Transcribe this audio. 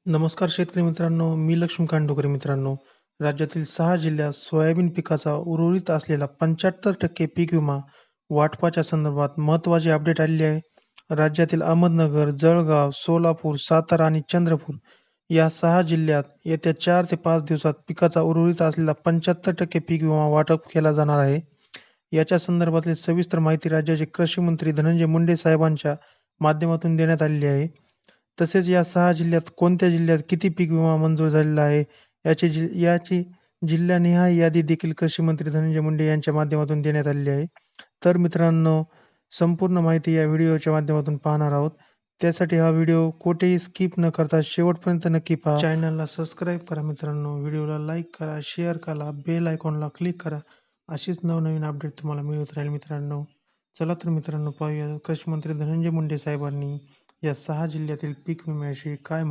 नमस्कार शेतकरी मित्रांनो, मी लक्ष्मीकांत डोगरे मित्रांनो. राज्यातील 6 जिल्ह्यात सोयाबीन पिकाचा उर्वरित असलेला 75% पीक विमा वाटपाच्या संदर्भात महत्त्वाची अपडेट आलेली आहे. राज्यातील अहमदनगर, जळगाव, सोलापूर, सातारा आणि चंद्रपूर या 6 जिल्ह्यात येत्या 4 ते 5 दिवसात पिकाचा उर्वरित असलेला 75% पीक विमा वाटप केला जाणार आहे. याच्या संदर्भातली सविस्तर माहिती राज्याचे कृषी मंत्री धनंजय मुंडे साहेबांच्या माध्यमातून देण्यात आलेली आहे. तसेच या 6 जिल्ह्यात कोणत्या जिल्ह्यात किती पीक विमा मंजूर झालेला आहे, याची जिल्हानिहाय यादी देखील कृषी मंत्री धनंजय मुंडे यांच्या माध्यमातून देण्यात आलेली आहे. तर मित्रांनो, संपूर्ण माहिती या व्हिडिओच्या माध्यमातून पाहणार आहोत. त्यासाठी हा व्हिडिओ कुठेही स्किप न करता शेवटपर्यंत नक्की पहा. चॅनलला सबस्क्राईब करा मित्रांनो, व्हिडिओला लाईक करा, शेअर करा, बेल आयकॉनला क्लिक करा. अशीच नवनवीन अपडेट तुम्हाला मिळत राहील मित्रांनो. चला तर मित्रांनो पाहूया कृषी मंत्री धनंजय मुंडे साहेबांनी या 6 जिल्ह्यातील पीक विम्याविषयी काय